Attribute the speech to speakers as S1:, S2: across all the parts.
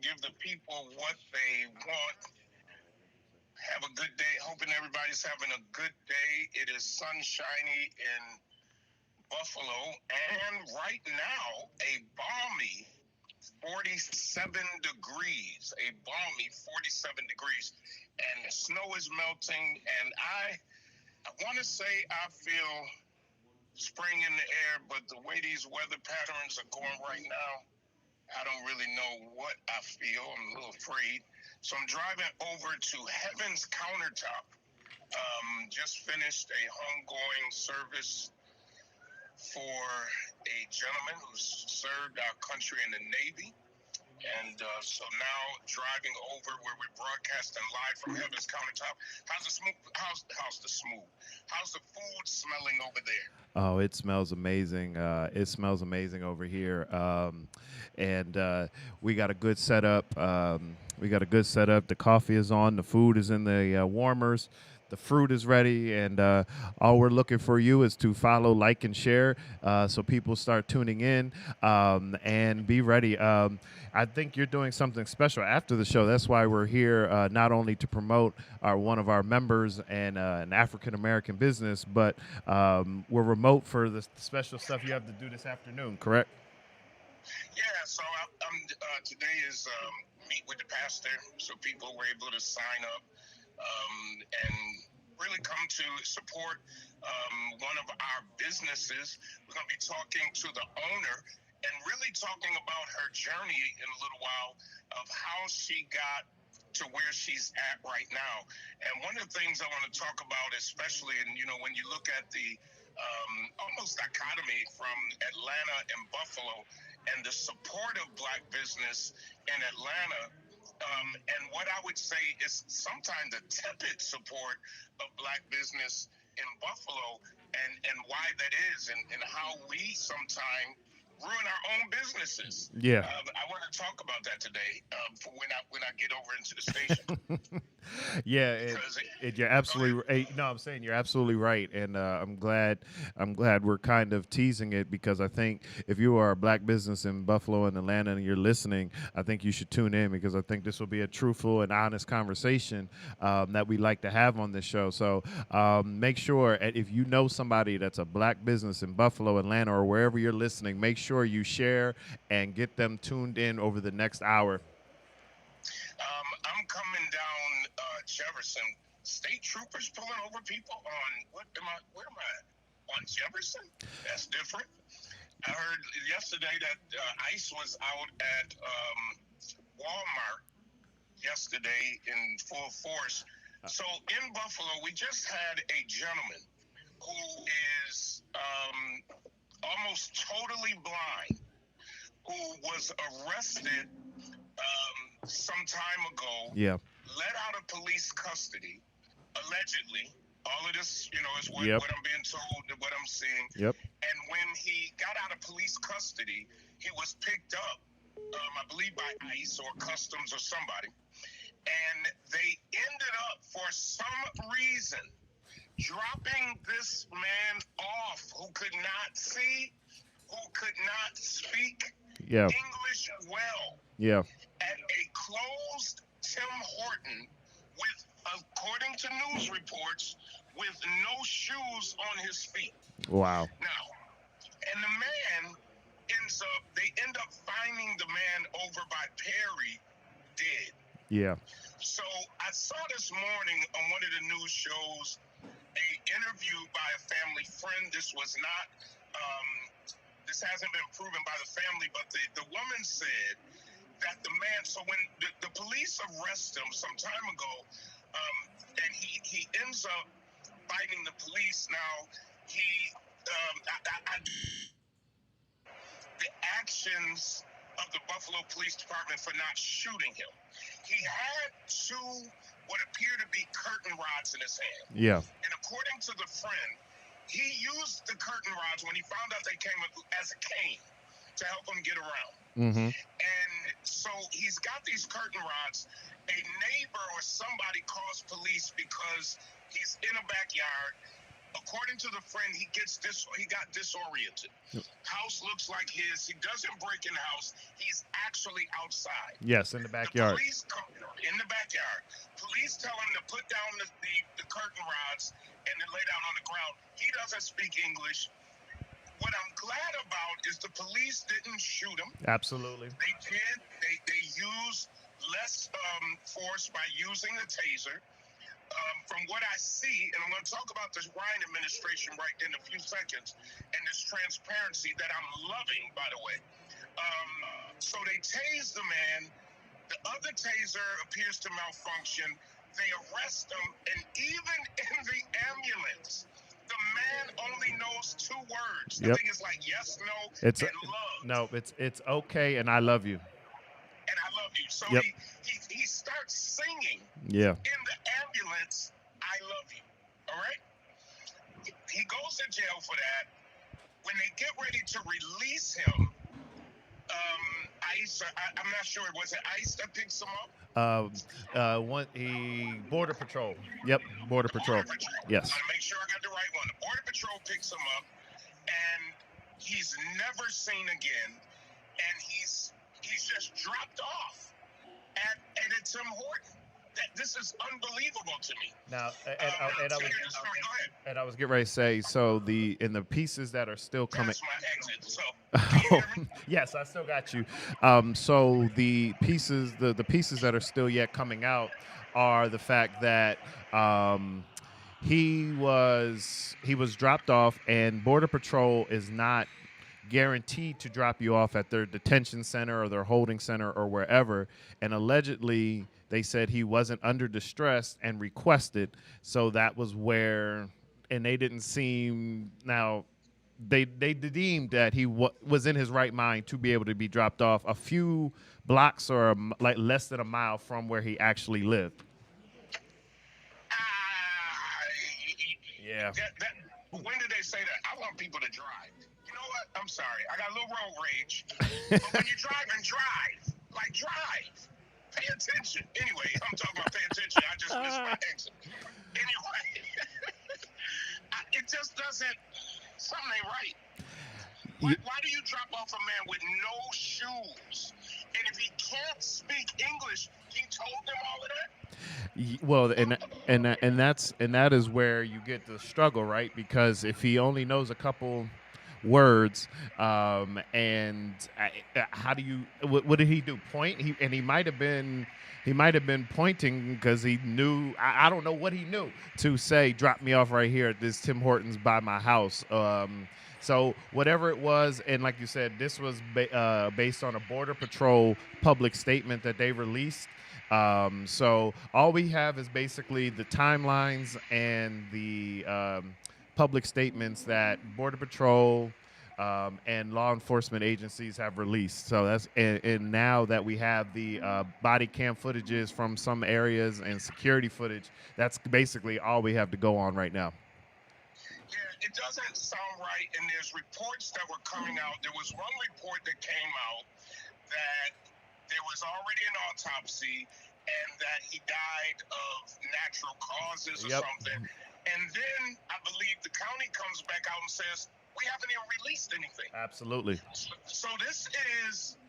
S1: give the people what they want. Have a good day. Hoping everybody's having a good day. It is sunshiny in Buffalo, and right now, a balmy 47 degrees. A balmy 47 degrees. And the snow is melting, and I want to say I feel spring in the air, but the way these weather patterns are going right now, I don't really know what I feel. I'm a little afraid. So I'm driving over to Heaven's Countertop. Just finished a homegoing service for a gentleman who's served our country in the Navy. And so now driving over where we're broadcasting live from Heaven's Countertop. How's the smooth? How's the food smelling over there?
S2: Oh, it smells amazing. It smells amazing over here. And we got a good setup. We got a good setup. The coffee is on. The food is in the warmers. The fruit is ready, and all we're looking for you is to follow, like, and share, so people start tuning in, and be ready. I think you're doing something special after the show. That's why we're here, not only to promote one of our members and an African American business, but we're remote for the special stuff you have to do this afternoon. Correct?
S1: Yeah, so today is meet with the pastor, so people were able to sign up and really come to support one of our businesses. We're going to be talking to the owner and really talking about her journey in a little while of how she got to where she's at right now. And one of the things I want to talk about, especially, and when you look at the almost dichotomy from Atlanta and Buffalo and the support of black business in Atlanta, and what I would say is sometimes the tepid support of black business in Buffalo, and why that is, and how we sometimes ruin our own businesses.
S2: Yeah.
S1: I want to talk about that today for when I get over into the station.
S2: Yeah,
S1: Because
S2: you're
S1: go ahead.
S2: absolutely no. I'm saying you're absolutely right, and I'm glad we're kind of teasing it because I think if you are a black business in Buffalo and Atlanta and you're listening, I think you should tune in because I think this will be a truthful and honest conversation that we like to have on this show. So make sure if you know somebody that's a black business in Buffalo, Atlanta, or wherever you're listening, make sure you share and get them tuned in over the next hour.
S1: I'm coming down Jefferson. State troopers pulling over people on what am I? Where am I? On Jefferson? That's different. I heard yesterday that ICE was out at Walmart yesterday in full force. So in Buffalo, we just had a gentleman who is almost totally blind, who was arrested some time ago,
S2: Yeah.
S1: let out of police custody, allegedly. All of this, is
S2: Yep.
S1: what I'm being told, what I'm seeing.
S2: Yep.
S1: And when he got out of police custody, he was picked up, I believe, by ICE or Customs or somebody. And they ended up, for some reason, dropping this man off who could not see, who could not speak
S2: Yeah.
S1: English well,
S2: Yeah.
S1: at a closed Tim Horton with, according to news reports, with no shoes on his feet.
S2: Wow.
S1: Now, and the man they end up finding the man over by Perry dead.
S2: Yeah.
S1: So I saw this morning on one of the news shows a interview by a family friend. This hasn't been proven by the family, but the woman said that the man, so when the police arrest him some time ago, and he ends up fighting the police. Now, the actions of the Buffalo Police Department for not shooting him. He had two what appear to be curtain rods in his hand.
S2: Yeah.
S1: And according to the friend, he used the curtain rods when he found out they came as a cane to help him get around.
S2: Mm-hmm.
S1: And so he's got these curtain rods. A neighbor or somebody calls police because he's in a backyard According to the friend, he got disoriented. House looks like his. He doesn't break in the house. He's actually outside.
S2: Yes, in the
S1: The
S2: backyard.
S1: police come in the backyard. Police tell him to put down the curtain rods and then lay down on the ground. He doesn't speak English. What I'm glad about is the police didn't shoot him.
S2: Absolutely.
S1: They did. They used less force by using the taser. From what I see, and I'm going to talk about this Ryan administration right in a few seconds, and this transparency that I'm loving, by the way. So they tased the man. The other taser appears to malfunction. They arrest him, and even in the ambulance, the man only knows 2 words.
S2: Yep.
S1: I think it's like yes, no,
S2: It's
S1: and love.
S2: no, it's okay, and I love you.
S1: And I love you. So
S2: Yep.
S1: he starts singing
S2: Yeah.
S1: in the ambulance, I love you. All right? He goes to jail for that. When they get ready to release him, ICE, I'm not sure, was it ICE that picks him up?
S2: Border Patrol. Yep, Border Patrol. Yes.
S1: I want to make sure I got the right one. The Border Patrol picks him up, and he's never seen again, and he's just dropped off at a Tim Horton. This is unbelievable to me.
S2: Now, and I was getting ready to say, so in the pieces that are still coming.
S1: That's my exit. So, can you hear me?
S2: Yes, I still got you. So the pieces that are still yet coming out are the fact that he was dropped off, and Border Patrol is not guaranteed to drop you off at their detention center or their holding center or wherever. And allegedly, they said he wasn't under distress and requested. So that was where, and they didn't seem, now they deemed that he was in his right mind to be able to be dropped off a few blocks or like less than a mile from where he actually lived. Yeah.
S1: When did they say that? I want people to drive. You know what? I'm sorry. I got a little road rage. But when you drive, like drive. Pay attention. Anyway, I'm talking about pay attention. I just missed my exit. Anyway, it just doesn't, something ain't right. Why do you drop off a man with no shoes? And if he can't speak English, he told them all of that?
S2: Well, and that is where you get the struggle, right? Because if he only knows a couple words, and how do you? What did he do? Point? He might have been pointing because he knew. I don't know what he knew to say. Drop me off right here at this Tim Hortons by my house. So whatever it was, and like you said, this was based on a Border Patrol public statement that they released. So all we have is basically the timelines and the public statements that Border Patrol and law enforcement agencies have released. So that's and now that we have the body cam footages from some areas and security footage, that's basically all we have to go on right now.
S1: Yeah, it doesn't sound right. And there's reports that were coming out. There was one report that came out that there was already an autopsy and that he died of natural causes or something. And then I believe the county comes back out and says, we haven't even released anything.
S2: Absolutely.
S1: So this is,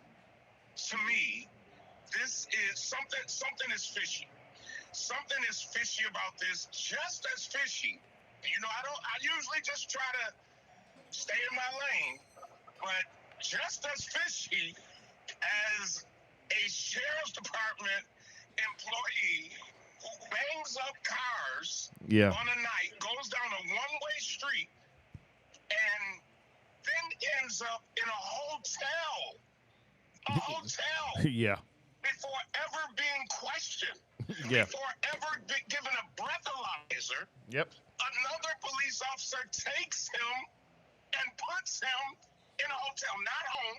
S1: to me, this is something is fishy. Something is fishy about this, just as fishy. You know, I usually just try to stay in my lane, but just as fishy as a sheriff's department employee who bangs up cars on a night, goes down a one-way street, and then ends up in a hotel.
S2: Yeah.
S1: Before ever being questioned.
S2: Yeah.
S1: Before ever given a breathalyzer.
S2: Yep.
S1: Another police officer takes him and puts him in a hotel, not home,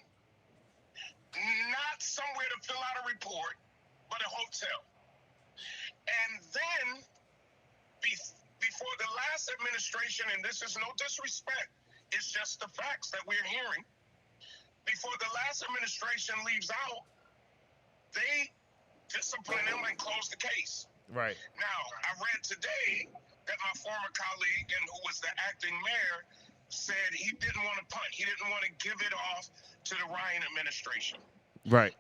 S1: not somewhere to fill out a report, but a hotel. And then, before the last administration, and this is no disrespect, it's just the facts that we're hearing, before the last administration leaves out, they discipline him and close the case.
S2: Right.
S1: Now, I read today that my former colleague and who was the acting mayor said he didn't want to punt. He didn't want to give it off to the Ryan administration.
S2: Right.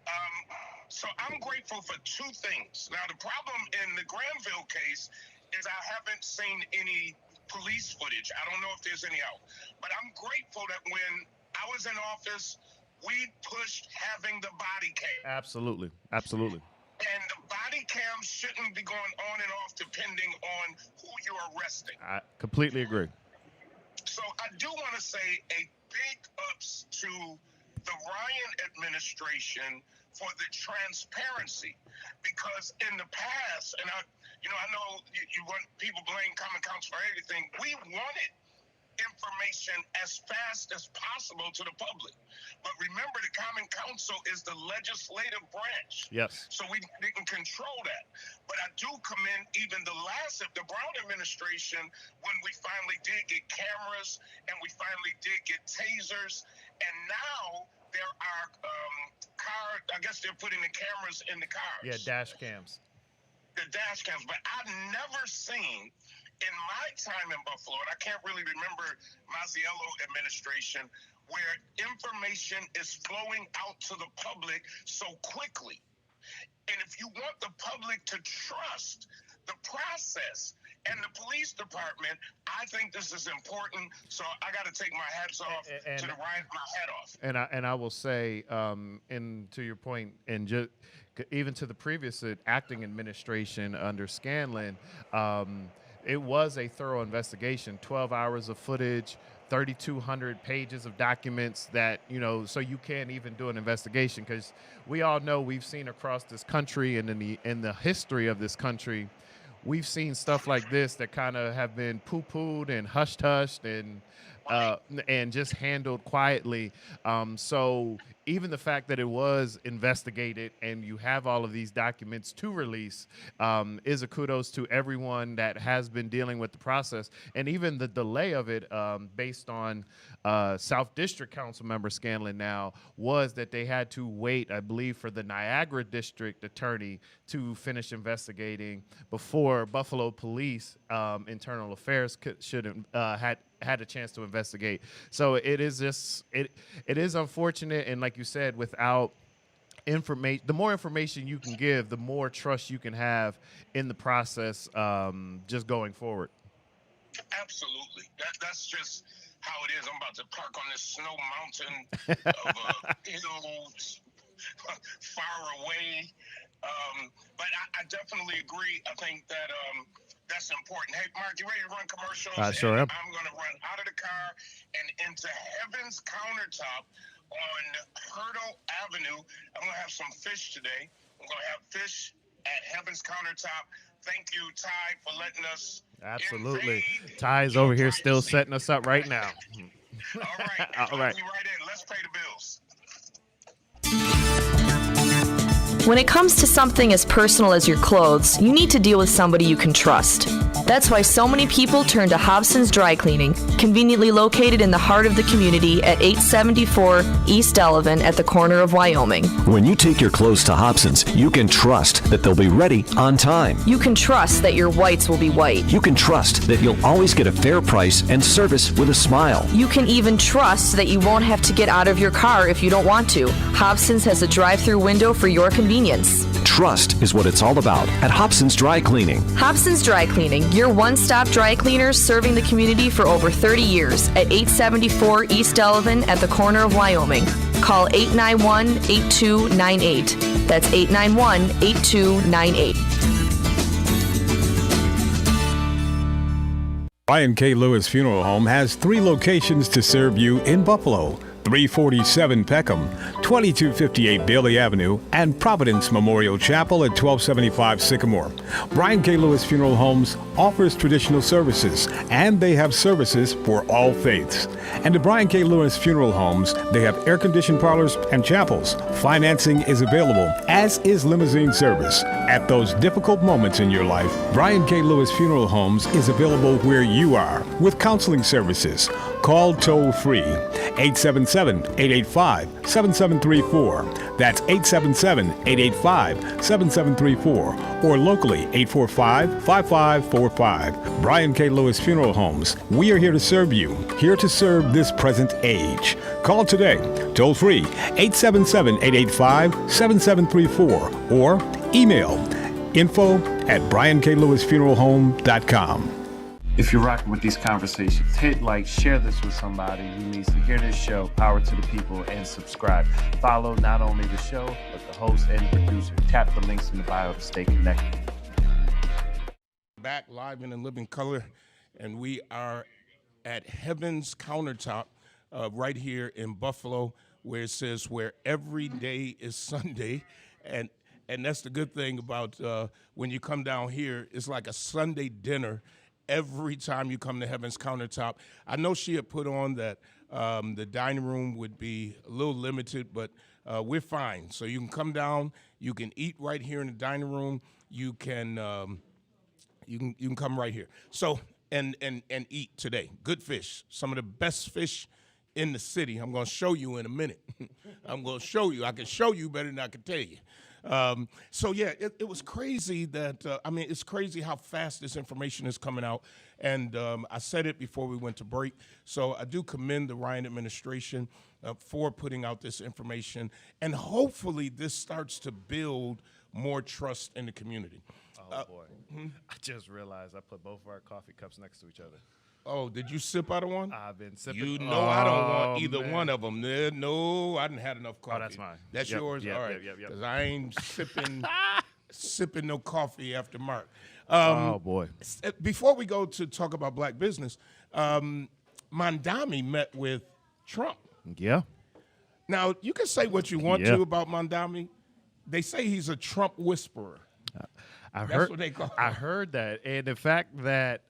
S1: So I'm grateful for two things. Now, the problem in the Granville case is I haven't seen any police footage. I don't know if there's any out. But I'm grateful that when I was in office, we pushed having the body cam.
S2: Absolutely. Absolutely.
S1: And the body cam shouldn't be going on and off depending on who you're arresting.
S2: I completely agree.
S1: So I do want to say a big ups to the Ryan administration for the transparency, because in the past, and I know you want people blame Common Council for everything. We wanted information as fast as possible to the public, but remember, the Common Council is the legislative branch.
S2: Yes.
S1: So we didn't control that. But I do commend even the Brown administration, when we finally did get cameras and we finally did get tasers, and now there are I guess they're putting the cameras in the cars.
S2: Yeah, dash cams.
S1: The dash cams. But I've never seen in my time in Buffalo, and I can't really remember Mazziello administration, where information is flowing out to the public so quickly. And if you want the public to trust the process and the police department, I think this is important. So I got to take my hats off to the Ryan, my hat off.
S2: And I will say, and to your point, and just even to the previous acting administration under Scanlon, it was a thorough investigation. 12 hours of footage, 3,200 pages of documents that, so you can't even do an investigation, because we all know, we've seen across this country and in the history of this country, we've seen stuff like this that kind of have been poo-pooed and hushed and just handled quietly. So even the fact that it was investigated and you have all of these documents to release is a kudos to everyone that has been dealing with the process. And even the delay of it, based on South District Council member Scanlon now, was that they had to wait, I believe, for the Niagara District Attorney to finish investigating before Buffalo Police Internal Affairs had a chance to investigate. So it is just it is unfortunate, and like you said, without information, the more information you can give, the more trust you can have in the process, just going forward.
S1: Absolutely, that's just how it is. I'm about to park on this snow mountain of hills far away, but I definitely agree. I think that that's important. Hey, Mark, you ready to run commercials?
S2: I sure am.
S1: I'm going to run out of the car and into Heaven's Countertop on Hurdle Avenue. I'm going to have some fish today. I'm going to have fish at Heaven's Countertop. Thank you, Ty, for letting us.
S2: Absolutely. Ty's over here still setting us up right now.
S1: All right.
S2: All right.
S1: Be right in. Let's pay the bills.
S3: When it comes to something as personal as your clothes, you need to deal with somebody you can trust. That's why so many people turn to Hobson's Dry Cleaning, conveniently located in the heart of the community at 874 East Delavan at the corner of Wyoming.
S4: When you take your clothes to Hobson's, you can trust that they'll be ready on time.
S3: You can trust that your whites will be white.
S4: You can trust that you'll always get a fair price and service with a smile.
S3: You can even trust that you won't have to get out of your car if you don't want to. Hobson's has a drive-through window for your convenience.
S4: Trust is what it's all about at Hobson's Dry Cleaning.
S3: Hobson's Dry Cleaning, your one-stop dry cleaners serving the community for over 30 years at 874 East Delavan at the corner of Wyoming. Call 891-8298. That's 891-8298.
S5: Brian K. Lewis Funeral Home has 3 locations to serve you in Buffalo: 347 Peckham, 2258 Bailey Avenue, and Providence Memorial Chapel at 1275 Sycamore. Brian K. Lewis Funeral Homes offers traditional services, and they have services for all faiths. And at Brian K. Lewis Funeral Homes, they have air-conditioned parlors and chapels. Financing is available, as is limousine service. At those difficult moments in your life, Brian K. Lewis Funeral Homes is available where you are with counseling services. Call toll-free 877-885-7734. That's 877-885-7734. Or locally 845-5545. Brian K. Lewis Funeral Homes. We are here to serve you, here to serve this present age. Call today, toll-free 877-885-7734 or email info@brianklewisfuneralhome.com.
S6: If you're rocking with these conversations, hit like, share this with somebody who needs to hear this show, Power to the People, and subscribe. Follow not only the show, but the host and producer. Tap the links in the bio to stay connected.
S7: Back live and in living color, and we are at Heaven's Countertop right here in Buffalo, where it says where every day is Sunday. And that's the good thing about when you come down here, it's like a Sunday dinner every time you come to Heaven's Countertop. I know she had put on that the dining room would be a little limited, but we're fine. So you can come down, you can eat right here in the dining room. You can come right here. So and eat today. Good fish, some of the best fish in the city. I'm going to show you in a minute. I'm going to show you. I can show you better than I can tell you. So yeah, it was crazy that, it's crazy how fast this information is coming out. And I said it before we went to break. So I do commend the Ryan administration for putting out this information. And hopefully this starts to build more trust in the community.
S2: Oh, boy. I just realized I put both of our coffee cups next to each other.
S7: Oh, did you sip out of one?
S2: I've been sipping.
S7: You know I don't want either one of them. No, I didn't had enough coffee.
S2: Oh, that's mine.
S7: That's yours?
S2: Yep,
S7: all right.
S2: yep.
S7: Because I ain't sipping no coffee after Mark.
S2: Oh, boy.
S7: Before we go to talk about black business, Mondami met with Trump.
S2: Yeah.
S7: Now, you can say what you want to about Mondami. They say he's a Trump whisperer. That's what they call him.
S2: I heard that. And the fact that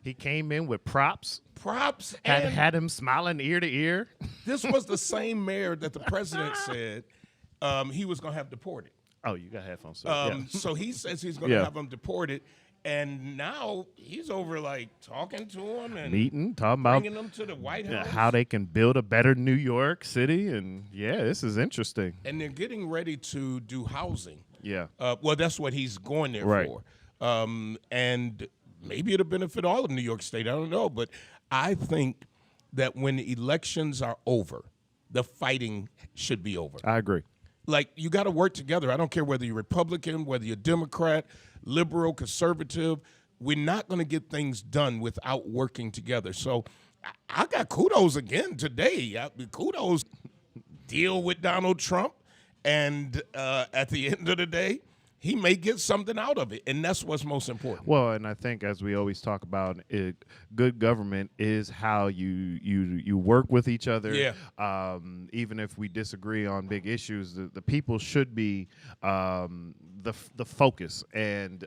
S2: he came in with props had him smiling ear to ear.
S7: This was the same mayor that the president said he was going to have deported.
S2: Oh, you got headphones.
S7: So he says he's going to have him deported. And now he's over like talking to him and
S2: talking about
S7: bringing them to the White House.
S2: How they can build a better New York City. And yeah, this is interesting.
S7: And they're getting ready to do housing.
S2: Yeah.
S7: Well, that's what he's going there for. And maybe it'll benefit all of New York State. I don't know. But I think that when elections are over, the fighting should be over.
S2: I agree.
S7: Like, you got to work together. I don't care whether you're Republican, whether you're Democrat, liberal, conservative. We're not going to get things done without working together. So I got kudos again today. Kudos. Deal with Donald Trump. And at the end of the day, he may get something out of it, and that's what's most important.
S2: Well, and I think, as we always talk about, good government is how you work with each other.
S7: Yeah.
S2: Even if we disagree on big issues, the people should be the focus, and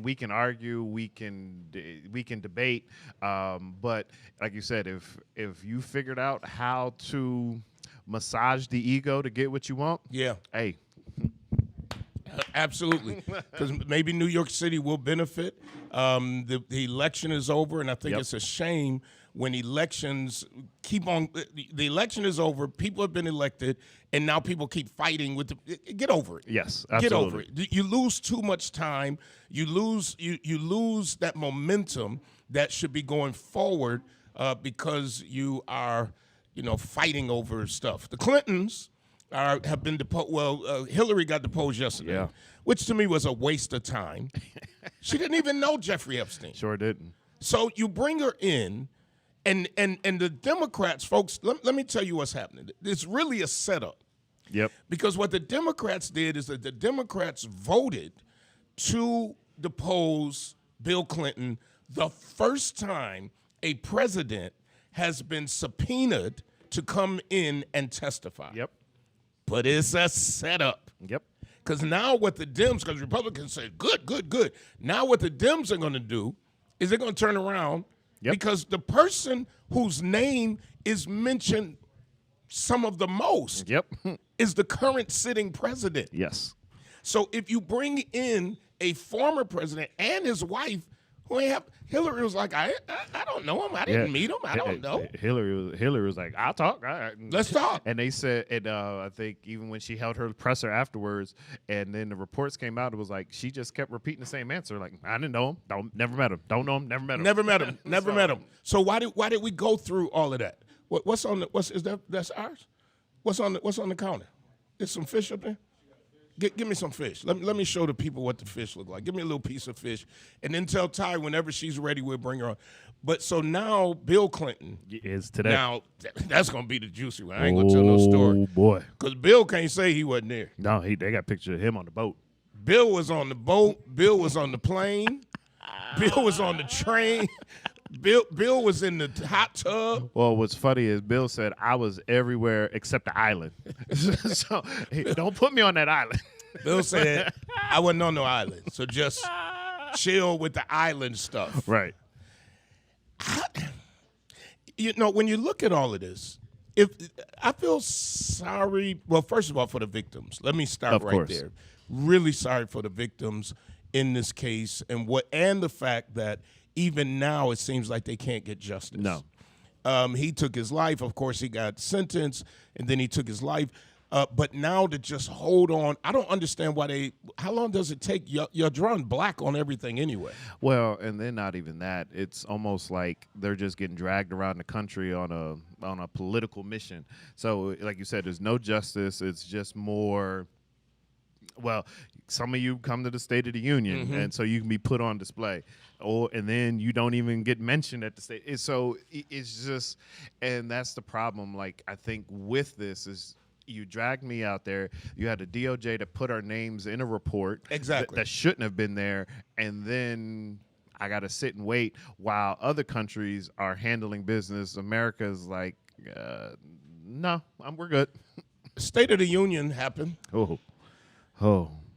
S2: we can argue, we can debate, but like you said, if you figured out how to massage the ego to get what you want, hey.
S7: Absolutely, because maybe New York City will benefit. The election is over, and I think it's a shame when elections keep on. The election is over, people have been elected, and now people keep fighting with get over it.
S2: Yes, absolutely.
S7: Get over it. You lose too much time. You lose that momentum that should be going forward because you are fighting over stuff. The Clintons have been deposed. Well, Hillary got deposed yesterday, which to me was a waste of time. She didn't even know Jeffrey Epstein.
S2: Sure didn't.
S7: So you bring her in, and the Democrats, folks, let me tell you what's happening. It's really a setup.
S2: Yep.
S7: Because what the Democrats did is that the Democrats voted to depose Bill Clinton the first time a president has been subpoenaed to come in and testify.
S2: Yep.
S7: But it's a setup.
S2: Yep.
S7: Because now what the Dems, because Republicans say, good. Now what the Dems are going to do is they're going to turn around because the person whose name is mentioned some of the most is the current sitting president.
S2: Yes.
S7: So if you bring in a former president and his wife who ain't have. Hillary was like, I don't know him. I didn't meet him. I don't know.
S2: Hillary was like, I'll talk. All right.
S7: Let's talk.
S2: And they said, and I think even when she held her presser afterwards, and then the reports came out, it was like she just kept repeating the same answer. Like, I didn't know him. Never met him. Don't know him. Never met him.
S7: Never met him. Never met him. So why did we go through all of that? That's ours? What's on the counter? There's some fish up there? Give me some fish. Let me show the people what the fish look like. Give me a little piece of fish. And then tell Ty whenever she's ready, we'll bring her on. But so now Bill Clinton
S2: is today.
S7: Now, that's going to be the juicy one. I ain't going to tell no story.
S2: Oh, boy.
S7: Because Bill can't say he wasn't there.
S2: No, they got a picture of him on the boat.
S7: Bill was on the boat. Bill was on the plane. Bill was on the train. Bill was in the hot tub.
S2: Well, what's funny is Bill said I was everywhere except the island. So don't put me on that island.
S7: Bill said I wasn't on no island, so just chill with the island stuff.
S2: Right.
S7: When you look at all of this, if I feel sorry, well, first of all, for the victims. Let me start right there. Really sorry for the victims in this case, and the fact that even now it seems like they can't get justice.
S2: No.
S7: He took his life. Of course, he got sentenced, and then he took his life. But now to just hold on, I don't understand why how long does it take? You're drawing black on everything anyway.
S2: Well, and then not even that. It's almost like they're just getting dragged around the country on a political mission. So, like you said, there's no justice. It's just more, well, some of you come to the State of the Union, and so you can be put on display. And then you don't even get mentioned at the state. So it's just, and that's the problem. Like, I think with this is, you dragged me out there. You had the DOJ to put our names in a report that shouldn't have been there, and then I got to sit and wait while other countries are handling business. America's like, no, we're good.
S7: State of the Union happened.
S2: Oh.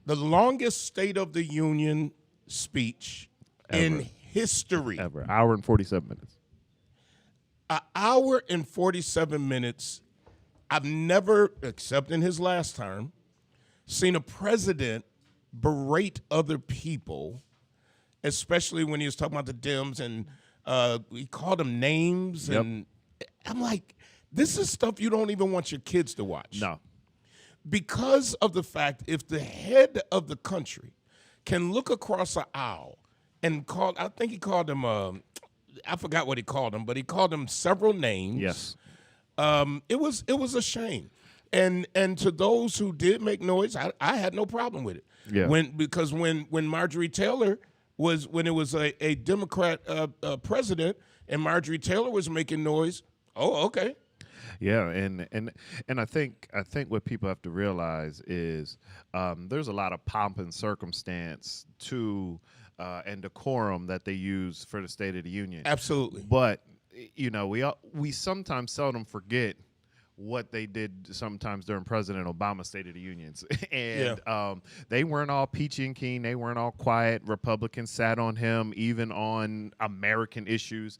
S7: The longest State of the Union speech in history.
S2: Ever. Hour and 47 minutes.
S7: An hour and 47 minutes. I've never, except in his last term, seen a president berate other people, especially when he was talking about the Dems, and he called them names.
S2: Yep.
S7: And I'm like, this is stuff you don't even want your kids to watch.
S2: No.
S7: Because of the fact, if the head of the country can look across an aisle and I think he called him, I forgot what he called him, but he called him several names.
S2: Yes.
S7: It was a shame, and to those who did make noise, I had no problem with it.
S2: Yeah.
S7: Because when Marjorie Taylor when it was a Democrat president and Marjorie Taylor was making noise, oh, okay.
S2: Yeah, and I think what people have to realize is there's a lot of pomp and circumstance to and decorum that they use for the State of the Union.
S7: Absolutely.
S2: But we sometimes seldom forget what they did sometimes during President Obama's State of the Unions. And they weren't all peachy and keen. They weren't all quiet. Republicans sat on him, even on American issues.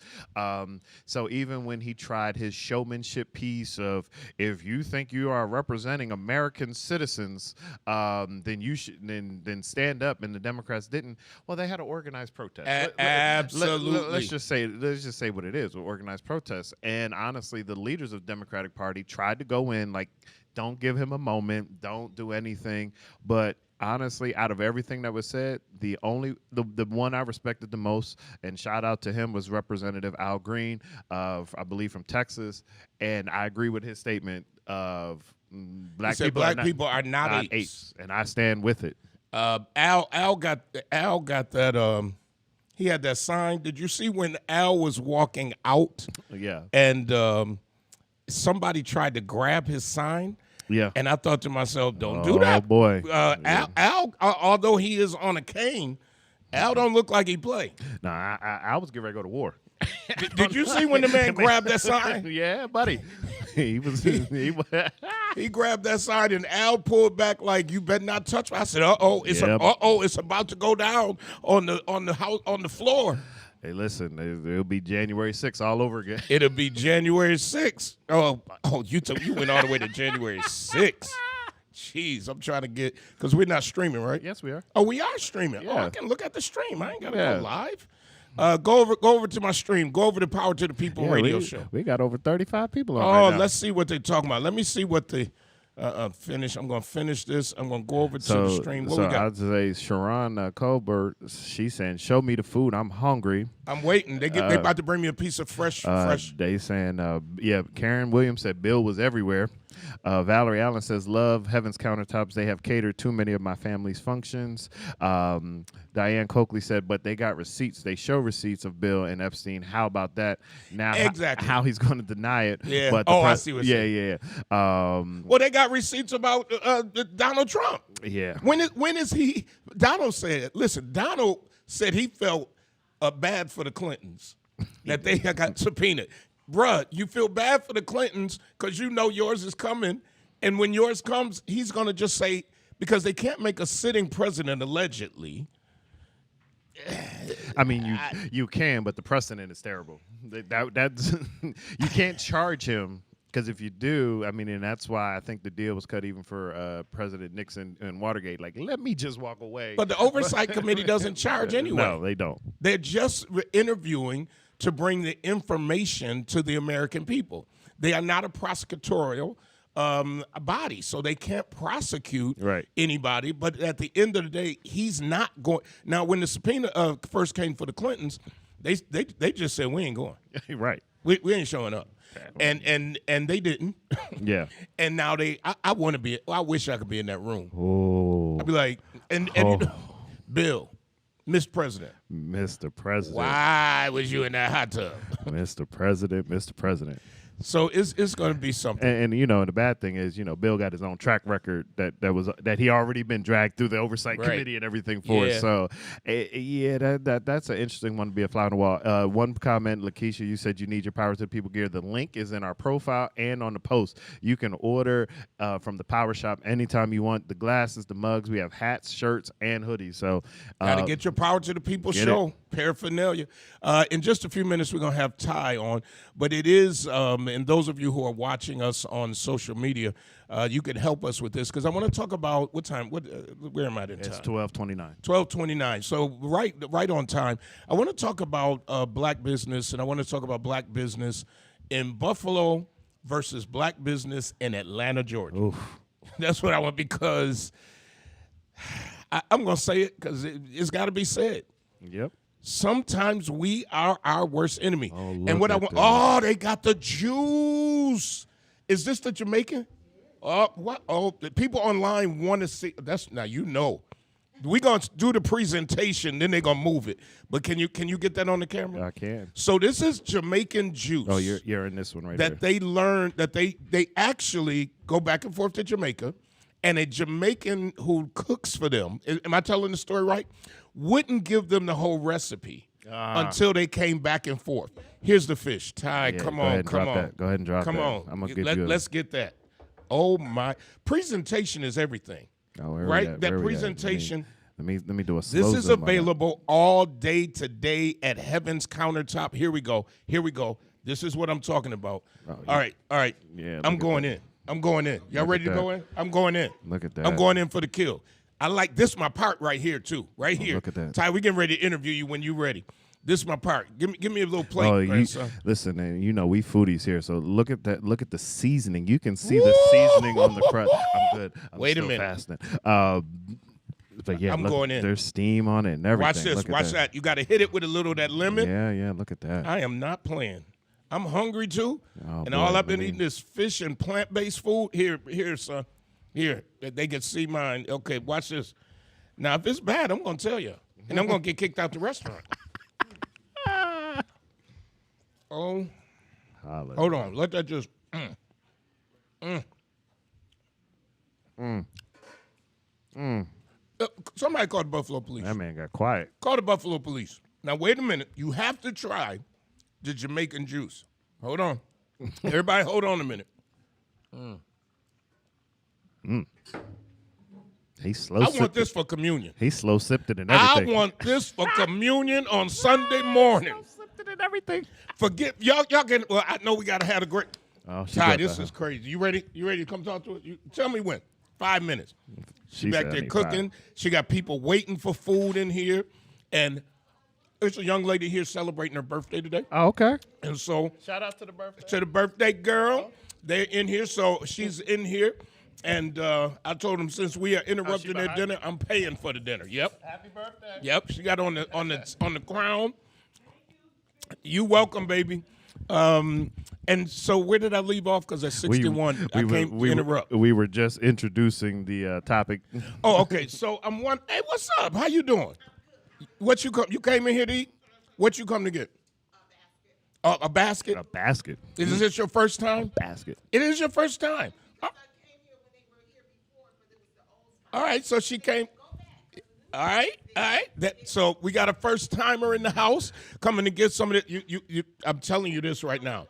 S2: So even when he tried his showmanship piece of, if you think you are representing American citizens, then you should then stand up, and the Democrats didn't. Well, they had an organized protest.
S7: Absolutely.
S2: Let's just say what it is, organized protests. And honestly, the leaders of the Democratic Party tried to go in like, don't give him a moment, don't do anything. But honestly, out of everything that was said, the one I respected the most, and shout out to him, was Representative Al Green of, I believe, from Texas. And I agree with his statement of black people are not apes, and I stand with it.
S7: Al got that. He had that sign. Did you see when Al was walking out?
S2: Yeah.
S7: And somebody tried to grab his sign.
S2: Yeah.
S7: And I thought to myself, don't do that.
S2: Oh, boy.
S7: Al, although he is on a cane, Al don't look like he play.
S2: No, I was getting ready to go to war.
S7: Did you see when the man grabbed that sign?
S2: Yeah, buddy. He
S7: grabbed that sign, and Al pulled back like, "You better not touch me." I said, it's about to go down on the floor."
S2: Hey, listen, it'll be January 6th all over again.
S7: It'll be January 6th. Oh, you went all the way to January 6th. Jeez, I'm trying to get, because we're not streaming, right?
S2: Yes, we are.
S7: Oh, we are streaming.
S2: Yeah.
S7: Oh, I can look at the stream. I ain't got to go live. Go over to my stream. Go over to Power to the People radio show.
S2: We got over 35 people on
S7: Oh,
S2: right now.
S7: let's see what they're talking about. Let me see what the finish. I'm going to finish this. I'm going to go over to the stream. What we got?
S2: I'd say Sharon Colbert, she's saying, show me the food. I'm hungry.
S7: I'm waiting. They about to bring me a piece of fresh.
S2: They saying, Karen Williams said Bill was everywhere. Valerie Allen says, love Heaven's Countertops. They have catered too many of my family's functions. Diane Coakley said, but they got receipts. They show receipts of Bill and Epstein. How about that? Now,
S7: exactly.
S2: How he's going to deny it.
S7: Yeah.
S2: But
S7: I see what you're
S2: saying. Yeah.
S7: Well, they got receipts about Donald Trump.
S2: Yeah.
S7: When is he? Donald said, listen, Donald said he felt bad for the Clintons, that they got subpoenaed. Bruh, you feel bad for the Clintons because you know yours is coming. And when yours comes, he's going to just say, because they can't make a sitting president allegedly.
S2: I mean, you can, but the precedent is terrible. That's you can't charge him. Because if you do, I mean, and that's why I think the deal was cut even for President Nixon and Watergate. Like, let me just walk away.
S7: But the Oversight Committee doesn't charge anyway.
S2: No, they don't.
S7: They're just interviewing to bring the information to the American people. They are not a prosecutorial body, so they can't prosecute anybody. But at the end of the day, he's not going. Now, when the subpoena first came for the Clintons, they just said, we ain't going.
S2: Right.
S7: We ain't showing up. And they didn't.
S2: Yeah.
S7: And now I want to be. I wish I could be in that room.
S2: Oh.
S7: I'd be like, and you know, Bill, Mr. President.
S2: Mr. President.
S7: Why was you in that hot tub?
S2: Mr. President.
S7: So it's going to be something.
S2: And you know, the bad thing is, you know, Bill got his own track record that he already been dragged through the Oversight Committee and everything for.
S7: Yeah.
S2: So, that's an interesting one to be a fly on the wall. One comment, Lakeisha, you said you need your Power to the People gear. The link is in our profile and on the post. You can order from the Power Shop anytime you want. The glasses, the mugs, we have hats, shirts, and hoodies. So,
S7: gotta get your Power to the People show paraphernalia. In just a few minutes, we're gonna have Ty on, but it is. And those of you who are watching us on social media, you can help us with this because I want to talk about what time. Where am I in time?
S2: It's 12:29.
S7: 12:29. So right on time. I want to talk about black business, and I want to talk about black business in Buffalo versus black business in Atlanta, Georgia.
S2: Oof.
S7: That's what I want because I'm going to say it because it's got to be said.
S2: Yep.
S7: Sometimes we are our worst enemy.
S2: Oh,
S7: and what I want, they got the juice. Is this the Jamaican? What? Oh, the people online want to see. Now you know. We're going to do the presentation, then they're going to move it. But can you get that on the camera?
S2: I can.
S7: So this is Jamaican juice.
S2: Oh, you're in this one right there.
S7: That they learned, that they actually go back and forth to Jamaica, and a Jamaican who cooks for them, am I telling the story right, wouldn't give them the whole recipe until they came back and forth. Here's the fish. Ty, come on.
S2: Go ahead and drop that.
S7: Come on.
S2: I'm gonna give you
S7: Let's get that. Oh, my. Presentation is everything.
S2: Right?
S7: That presentation.
S2: Let me do a slow
S7: This is
S2: zoom on that.
S7: available all day today at Heaven's Countertop. Here we go. This is what I'm talking about. All right.
S2: Yeah,
S7: I'm going in. Y'all ready to go in? I'm going in.
S2: Look at that.
S7: I'm going in for the kill. I like this my part right here too. Right here.
S2: Look at that.
S7: Ty, we getting ready to interview you when you ready. This is my part. Give me a little plate, grandson.
S2: Listen, and you know we foodies here, so look at that. Look at the seasoning. You can see the seasoning on the crust. I'm good.
S7: Wait a
S2: still
S7: minute.
S2: Fasting. But yeah,
S7: I'm going in.
S2: There's steam on it and everything.
S7: Watch this. Watch that. You got to hit it with a little of that lemon.
S2: Yeah. Look at that.
S7: I am not playing. I'm hungry too,
S2: Oh,
S7: and
S2: boy,
S7: all I've been eating is fish and plant-based food. Here, son. Here, they can see mine. Okay, watch this. Now, if it's bad, I'm going to tell you, and I'm going to get kicked out the restaurant. Oh,
S2: Hallelujah.
S7: hold on. Let that just. Somebody call the Buffalo Police.
S2: That man got quiet.
S7: Call the Buffalo Police. Now, wait a minute. You have to try the Jamaican juice. Hold on. Everybody, hold on a minute.
S2: He's slow.
S7: I want this for communion.
S2: He slow sipped it and everything.
S7: I want this for communion on Sunday morning.
S2: Sipped it and everything.
S7: Forget y'all can. Well, I know we gotta have a great.
S2: Oh, she
S7: Ty,
S2: got
S7: this
S2: the-
S7: is crazy. You ready? You ready to come talk to us? Tell me when. 5 minutes. She
S2: She
S7: back
S2: said I
S7: there
S2: need
S7: cooking. She got people waiting for food in here, and There's a young lady here celebrating her birthday today.
S2: Oh, okay.
S7: And so
S2: Shout out to the birthday.
S7: to the birthday girl, they're in here. So she's in here. And I told them since we are interrupting their dinner, I'm paying for the dinner. Yep.
S2: Happy birthday.
S7: Yep. She got on the crown. You welcome, baby. And so where did I leave off? Because at 61, I can't interrupt.
S2: We were just introducing the topic.
S7: Oh, okay. So hey, what's up? How you doing? What you came in here to eat? What you come to get? A basket.
S2: A basket.
S7: Is this your first time?
S2: Basket.
S7: It is your first time. All right, so she came. All right. So we got a first timer in the house coming to get some of it. You. I'm telling you this right now.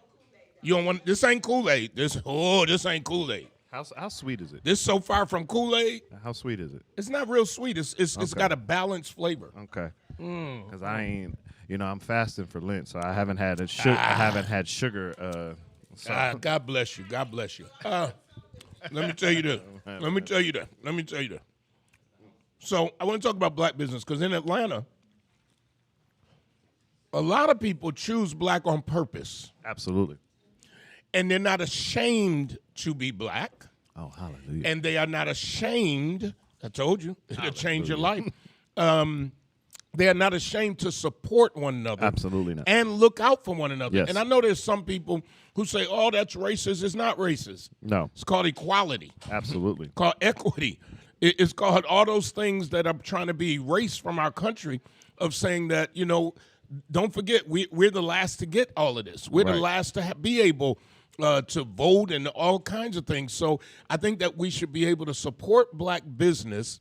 S7: You don't want. This ain't Kool-Aid. This ain't Kool-Aid.
S2: How sweet is it?
S7: This so far from Kool-Aid.
S2: How sweet is it?
S7: It's not real sweet. It's got a balanced flavor.
S2: Okay. Because I ain't. I'm fasting for Lent, so I haven't had I haven't had sugar.
S7: God bless you. God bless you. Let me tell you this. So I want to talk about black business because in Atlanta, a lot of people choose black on purpose.
S2: Absolutely.
S7: And they're not ashamed to be black.
S2: Oh, hallelujah.
S7: And they are not ashamed. I told you, it'll change your life. They are not ashamed to support one another.
S2: Absolutely not.
S7: And look out for one another.
S2: Yes.
S7: And I know there's some people who say, oh, that's racist. It's not racist.
S2: No.
S7: It's called equality.
S2: Absolutely.
S7: It's called equity. It's called all those things that are trying to be erased from our country of saying that, don't forget, we're the last to get all of this. We're the last to be able to vote and all kinds of things. So I think that we should be able to support black business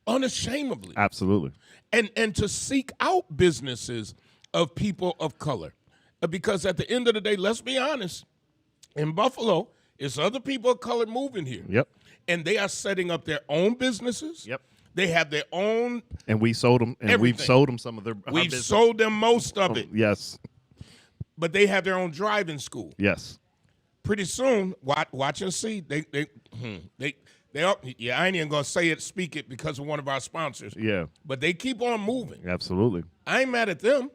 S7: unashamedly.
S2: Absolutely.
S7: And to seek out businesses of people of color. Because at the end of the day, let's be honest, in Buffalo, it's other people of color moving here.
S2: Yep.
S7: And they are setting up their own businesses.
S2: Yep.
S7: They have their own.
S2: And we sold them. And
S7: everything.
S2: we've sold them some of their.
S7: We've sold them most of it.
S2: Yes.
S7: But they have their own driving school.
S2: Yes.
S7: Pretty soon, watch and see. They are, I ain't even gonna say it, speak it because of one of our sponsors.
S2: Yeah.
S7: But they keep on moving.
S2: Absolutely.
S7: I ain't mad at them.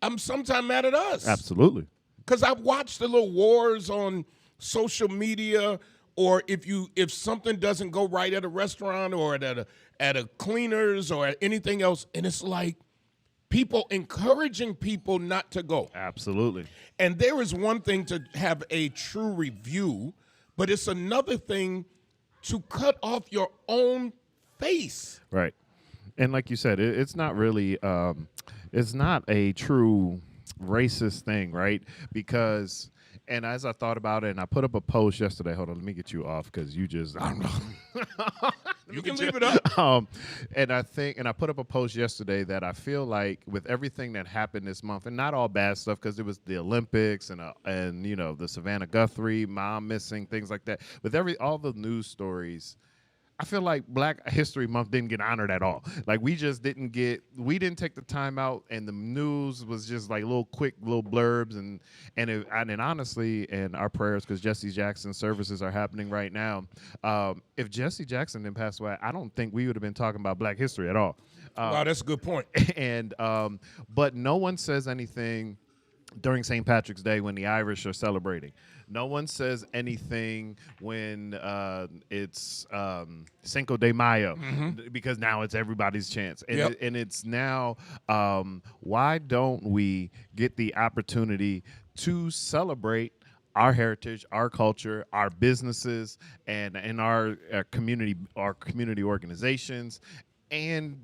S7: I'm sometimes mad at us.
S2: Absolutely.
S7: Because I've watched the little wars on social media, or if something doesn't go right at a restaurant or at a cleaners or at anything else, and it's like people encouraging people not to go.
S2: Absolutely.
S7: And there is one thing to have a true review, but it's another thing to cut off your own face.
S2: Right. And like you said, it's not really, it's not a true racist thing, right? Because, and as I thought about it, and I put up a post yesterday. Hold on, let me get you off because you just, I don't know.
S7: You can leave it up.
S2: And I put up a post yesterday that I feel like with everything that happened this month, and not all bad stuff because it was the Olympics and the Savannah Guthrie mom missing, things like that. With all the news stories, I feel like Black History Month didn't get honored at all. Like we didn't take the time out, and the news was just like quick little blurbs, and honestly, and our prayers, because Jesse Jackson's services are happening right now. If Jesse Jackson didn't pass away, I don't think we would have been talking about Black history at all.
S7: Wow, that's a good point.
S2: And but no one says anything during St. Patrick's Day when the Irish are celebrating. No one says anything when it's Cinco de Mayo, because now it's everybody's chance. And, and it's now, why don't we get the opportunity to celebrate our heritage, our culture, our businesses, and our community organizations, and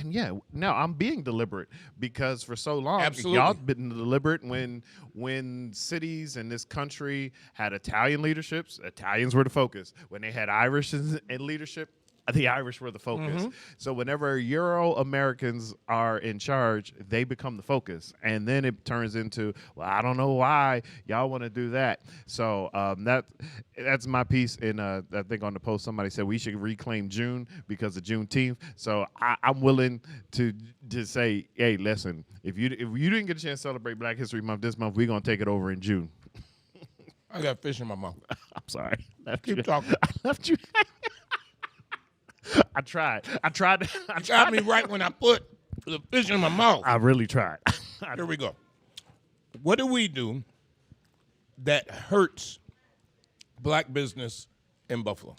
S2: yeah, now I'm being deliberate because for so long, y'all been deliberate when cities in this country had Italian leaderships, Italians were the focus. When they had Irish in leadership, the Irish were the focus. So whenever Euro-Americans are in charge, they become the focus. And then it turns into, well, I don't know why y'all want to do that. So that's my piece. And I think on the post, somebody said we should reclaim June because of Juneteenth. So I'm willing to say, hey, listen, if you didn't get a chance to celebrate Black History Month this month, we're going to take it over in June.
S7: I got fish in my mouth.
S2: I'm sorry.
S7: Keep talking.
S2: I left you. I tried.
S7: You got me right when I put the fish in my mouth.
S2: I really tried.
S7: Here we go. What do we do that hurts black business in Buffalo?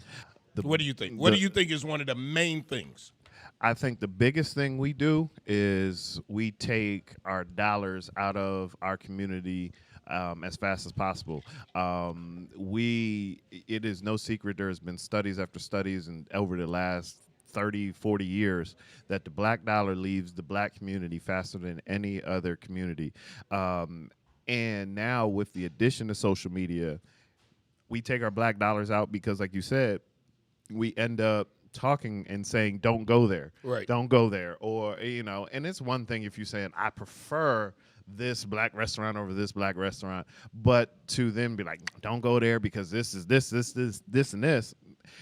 S7: What do you think? What do you think is one of the main things?
S2: I think the biggest thing we do is we take our dollars out of our community as fast as possible. It is no secret there has been studies after studies and over the last 30, 40 years that the black dollar leaves the black community faster than any other community. And now with the addition of social media, we take our black dollars out because, like you said, we end up talking and saying, don't go there.
S7: Right.
S2: Don't go there. Or, and it's one thing if you're saying, I prefer this black restaurant over this black restaurant, but to then be like, don't go there because this is this, and this,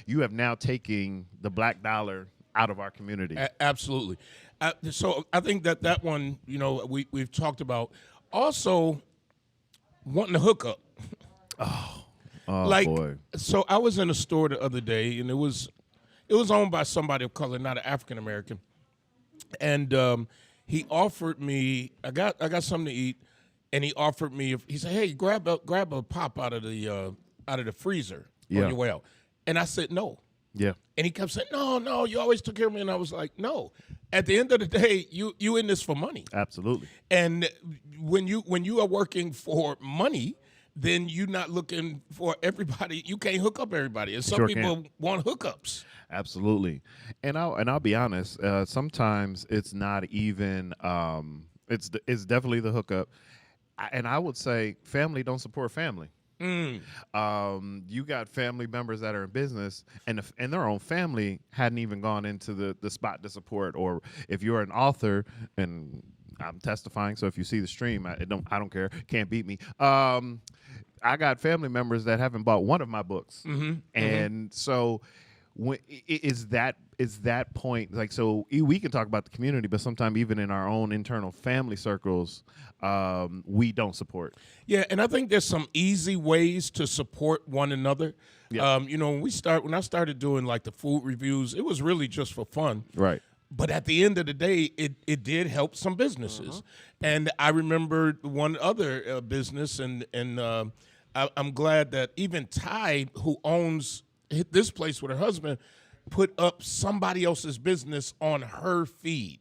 S2: you have now taken the black dollar out of our community.
S7: Absolutely. So I think that one, we've talked about. Also, wanting to hook up.
S2: Oh,
S7: like,
S2: boy.
S7: So I was in a store the other day, and it was owned by somebody of color, not an African American, and he offered me. I got something to eat, and he offered me. He said, "Hey, grab a pop out of the freezer on your way out," and I said, "No."
S2: Yeah.
S7: And he kept saying, "No, you always took care of me," and I was like, "No." At the end of the day, you in this for money.
S2: Absolutely.
S7: And when you are working for money, then you're not looking for everybody. You can't hook up everybody. And some people want hookups.
S2: Absolutely. And I'll be honest, sometimes it's not even it's definitely the hookup. And I would say family don't support family. You got family members that are in business and their own family hadn't even gone into the spot to support. Or if you're an author, and I'm testifying, so if you see the stream, I don't care, can't beat me. I got family members that haven't bought one of my books, and so is that point, like, so we can talk about the community, but sometimes even in our own internal family circles, we don't support.
S7: Yeah, and I think there's some easy ways to support one another.
S2: Yeah.
S7: When I started doing like the food reviews, it was really just for fun.
S2: Right.
S7: But at the end of the day, it did help some businesses. And I remember one other business, and I'm glad that even Ty, who owns this place with her husband, put up somebody else's business on her feed.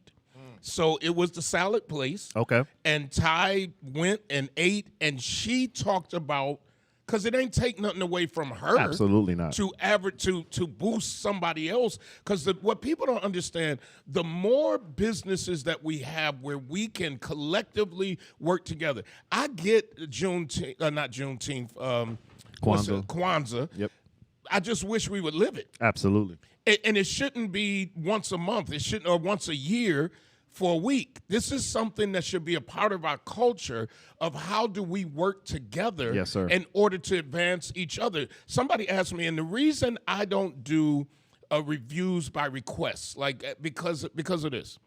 S7: So it was the salad place.
S2: Okay.
S7: And Ty went and ate, and she talked about, because it ain't take nothing away from her.
S2: Absolutely not.
S7: To boost somebody else. Because what people don't understand, the more businesses that we have where we can collectively work together. I get Juneteenth, not Juneteenth, Kwanzaa.
S2: Yep.
S7: I just wish we would live it.
S2: Absolutely.
S7: And it shouldn't be once a month. It shouldn't, or once a year for a week. This is something that should be a part of our culture of how do we work together,
S2: yes, sir,
S7: in order to advance each other. Somebody asked me, and the reason I don't do reviews by request, like because of this.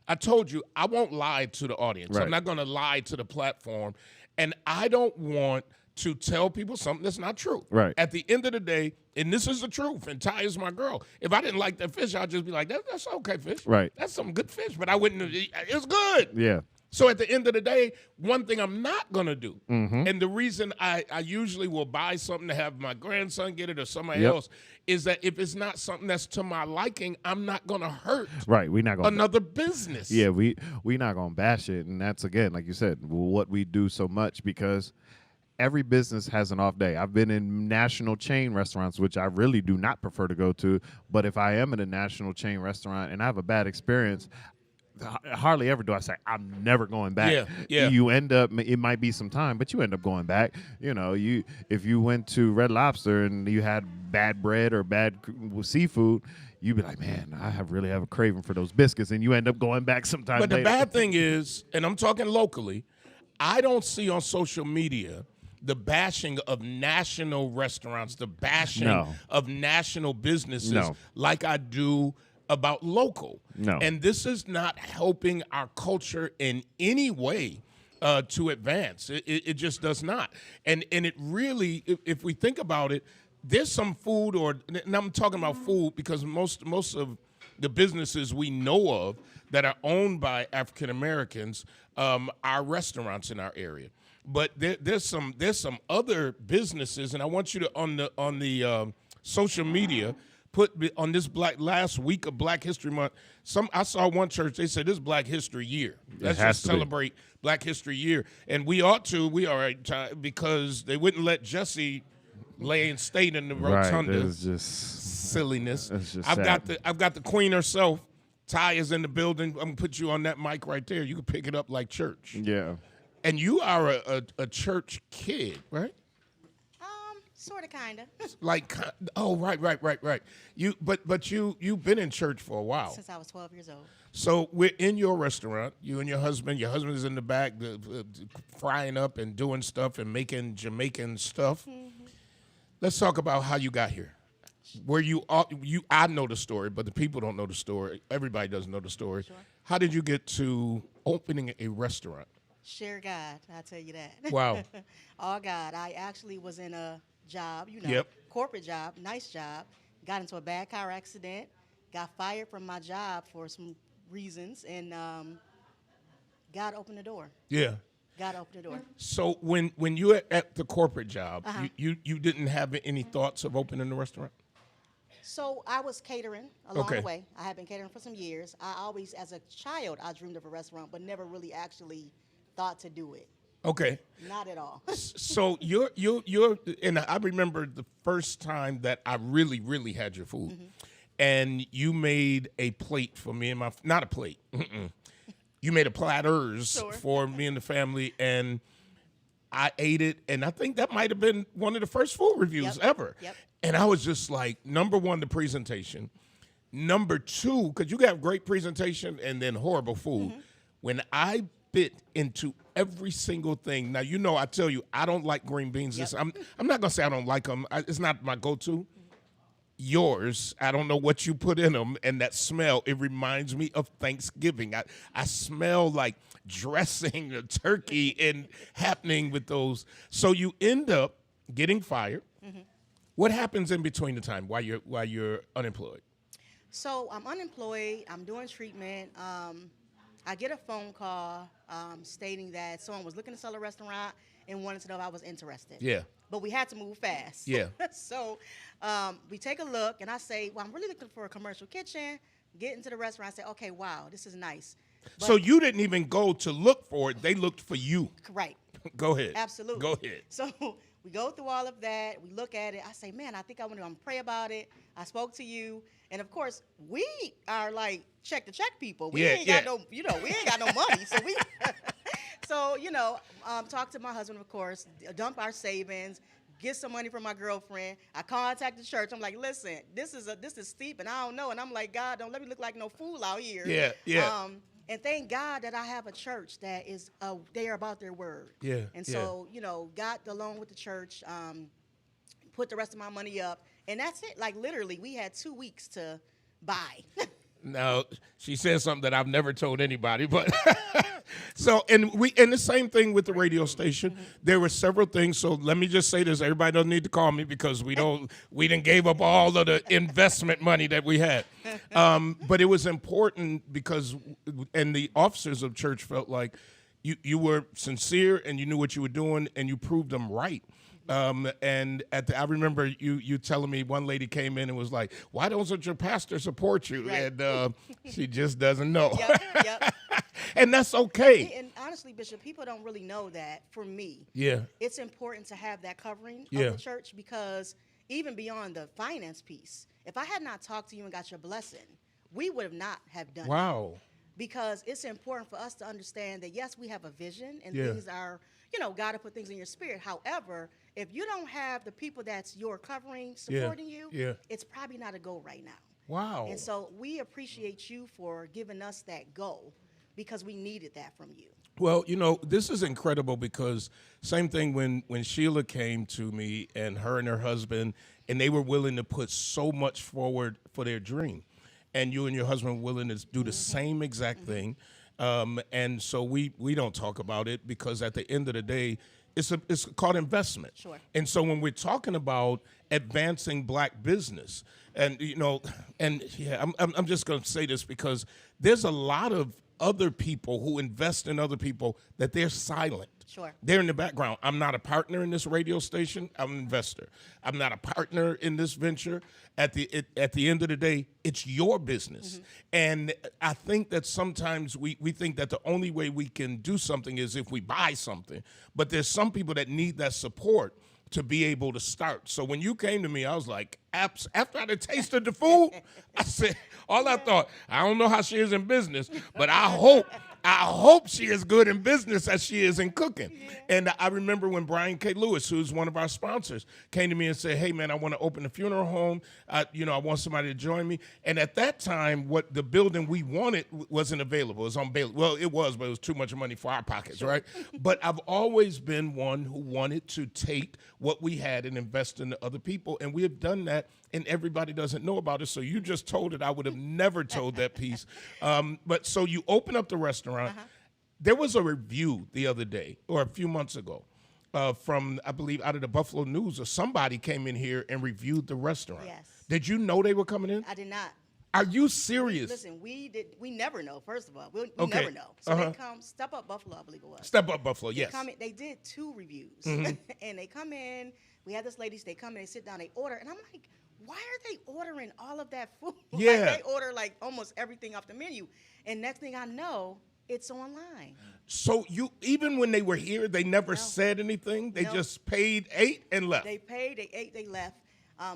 S7: I told you I won't lie to the audience.
S2: Right.
S7: I'm not going to lie to the platform, and I don't want to tell people something that's not true.
S2: Right.
S7: At the end of the day, and this is the truth, and Ty is my girl. If I didn't like that fish, I'd just be like, that's okay fish.
S2: Right.
S7: That's some good fish, but I wouldn't, it's good.
S2: Yeah.
S7: So at the end of the day, one thing I'm not going to do, and the reason I usually will buy something to have my grandson get it or somebody else, is that if it's not something that's to my liking, I'm not going to hurt
S2: we're not gonna
S7: another business.
S2: Yeah, we not going to bash it. And that's, again, like you said, what we do so much, because every business has an off day. I've been in national chain restaurants, which I really do not prefer to go to. But if I am in a national chain restaurant and I have a bad experience, hardly ever do I say, I'm never going back.
S7: Yeah.
S2: You end up, it might be some time, but you end up going back. If you went to Red Lobster and you had bad bread or bad seafood, you'd be like, man, I really have a craving for those biscuits. And you end up going back sometime
S7: But
S2: later.
S7: the bad thing is, and I'm talking locally, I don't see on social media the bashing of national restaurants, the bashing of national businesses like I do about local.
S2: No.
S7: And this is not helping our culture in any way to advance. It just does not. And it really, if we think about it, there's some food, and I'm talking about food because most of the businesses we know of that are owned by African Americans are restaurants in our area. But there's some other businesses, and I want you to on the social media put on this last week of Black History Month. I saw one church, they said this is Black History Year. Let's just celebrate Black History Year, and we ought to. We are right, because they wouldn't let Jesse lay in state in the rotunda.
S2: Right, it's just
S7: silliness.
S2: It's just
S7: I've got the queen herself. Ty is in the building. I'm gonna put you on that mic right there. You can pick it up like church.
S2: Yeah.
S7: And you are a church kid, right?
S8: Sort of, kind of.
S7: Like, oh, right. You've been in church for a while.
S8: Since I was 12 years old.
S7: So we're in your restaurant, you and your husband. Your husband is in the back frying up and doing stuff and making Jamaican stuff. Mm-hmm. Let's talk about how you got here. I know the story, but the people don't know the story. Everybody doesn't know the story. Sure. How did you get to opening a restaurant?
S8: Sheer God, I'll tell you that.
S7: Wow.
S8: All God. I actually was in a job, corporate job, nice job, got into a bad car accident, got fired from my job for some reasons, and God opened the door.
S7: Yeah.
S8: God opened the door.
S7: So when you were at the corporate job, you didn't have any thoughts of opening a restaurant?
S8: So I was catering along the way. I had been catering for some years. I always, as a child, I dreamed of a restaurant, but never really actually thought to do it.
S7: Okay.
S8: Not at all.
S7: So you're, and I remember the first time that I really had your food, and you made a plate for me and not a plate. You made a platters for me and the family, and I ate it, and I think that might have been one of the first food reviews ever. Yep. And I was just like, number one, the presentation. Number two, because you got great presentation and then horrible food. When I bit into every single thing. Now, I tell you, I don't like green beans. Yep. I'm not going to say I don't like them. It's not my go-to. Yours, I don't know what you put in them, and that smell, it reminds me of Thanksgiving. I smell like dressing, a turkey, and happening with those. So you end up getting fired. What happens in between the time while you're unemployed?
S8: So I'm unemployed. I'm doing treatment. I get a phone call stating that someone was looking to sell a restaurant and wanted to know if I was interested. Yeah. But we had to move fast.
S7: Yeah.
S8: So we take a look, and I say, well, I'm really looking for a commercial kitchen. Get into the restaurant. I say, okay, wow, this is nice. But
S7: so you didn't even go to look for it. They looked for you.
S8: Right.
S7: Go ahead.
S8: Absolutely.
S7: Go ahead.
S8: So we go through all of that. We look at it. I say, man, I think I'm going to pray about it. I spoke to you. And, of course, we are like check-to-check people. We ain't got no, we ain't got no money. So we, talk to my husband, of course, dump our savings, get some money from my girlfriend. I contact the church. I'm like, listen, this is steep, and I don't know. And I'm like, God, don't let me look like no fool out here.
S7: Yeah.
S8: And thank God that I have a church that is they are about their word.
S7: Yeah.
S8: And so, got the loan with the church, put the rest of my money up, and that's it. Like, literally, we had 2 weeks to buy.
S7: Now, she said something that I've never told anybody, but so, and the same thing with the radio station. There were several things. So let me just say this. Everybody doesn't need to call me because we didn't gave up all of the investment money that we had. But it was important because, and the officers of church felt like you were sincere and you knew what you were doing and you proved them right. And I remember you telling me one lady came in and was like, why doesn't your pastor support you? Right. And she just doesn't know. Yep. And that's okay.
S8: And honestly, Bishop, people don't really know that for me.
S7: Yeah.
S8: It's important to have that covering of the church because even beyond the finance piece, if I had not talked to you and got your blessing, we would have not have done it.
S7: Wow.
S8: Because it's important for us to understand that, yes, we have a vision and things are, God will put things in your spirit. However, if you don't have the people that's your covering supporting you, it's probably not a goal right now.
S7: Wow.
S8: And so we appreciate you for giving us that goal because we needed that from you.
S7: Well, this is incredible because same thing when Sheila came to me and her husband, and they were willing to put so much forward for their dream. And you and your husband were willing to do the same exact thing. And so we don't talk about it because at the end of the day, It's called investment.
S8: Sure.
S7: And so when we're talking about advancing black business, and I'm just going to say this because there's a lot of other people who invest in other people that they're silent.
S8: Sure.
S7: They're in the background. I'm not a partner in this radio station. I'm an investor. I'm not a partner in this venture. At the end of the day, it's your business. And I think that sometimes we think that the only way we can do something is if we buy something. But there's some people that need that support to be able to start. So when you came to me, I was like, after I had tasted the food, I said, I thought, I don't know how she is in business, but I hope she is good in business as she is in cooking. And I remember when Brian K. Lewis, who's one of our sponsors, came to me and said, hey, man, I want to open a funeral home. I want somebody to join me. And at that time, what the building we wanted wasn't available. It was on Bailey. Well, it was, but it was too much money for our pockets, right? But I've always been one who wanted to take what we had and invest in other people. And we have done that, and everybody doesn't know about it. So you just told it. I would have never told that piece. But so you open up the restaurant. There was a review the other day or a few months ago from, I believe, out of the Buffalo News, or somebody came in here and reviewed the restaurant.
S8: Yes.
S7: Did you know they were coming in?
S8: I did not.
S7: Are you serious?
S8: Listen, we never know, first of all. We
S7: Okay.
S8: never know. So they come, Step Up Buffalo, I believe it was.
S7: Step Up Buffalo, yes.
S8: They did 2 reviews. And they come in, we had this lady, they come in, they sit down, they order, and I'm like, why are they ordering all of that food?
S7: Yeah.
S8: Like, they order like almost everything off the menu. And next thing I know, it's online.
S7: So even when they were here, they never said anything? They just ate, and left?
S8: They paid, they ate, they left.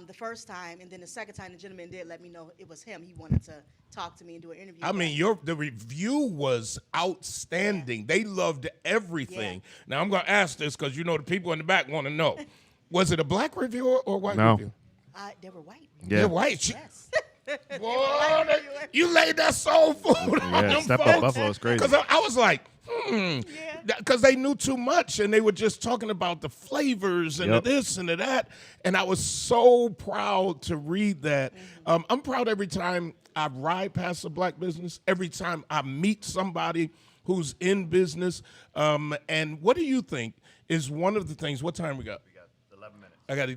S8: The first time, and then the second time, the gentleman did let me know it was him. He wanted to talk to me and do an interview.
S7: I mean, the review was outstanding. Yeah. They loved everything. Yeah. Now, I'm going to ask this because the people in the back want to know. Was it a black reviewer or a white reviewer?
S8: They were white.
S7: Yeah. They're white.
S8: Yes.
S7: Boy, you laid that soul food on them
S2: Step
S7: folks.
S2: Up Buffalo is crazy.
S7: Because I was like, because they knew too much, and they were just talking about the flavors and the this and the that, and I was so proud to read that. I'm proud every time I ride past a black business, every time I meet somebody who's in business. And what do you think is one of the things? What time we got? We got 11 minutes. I got,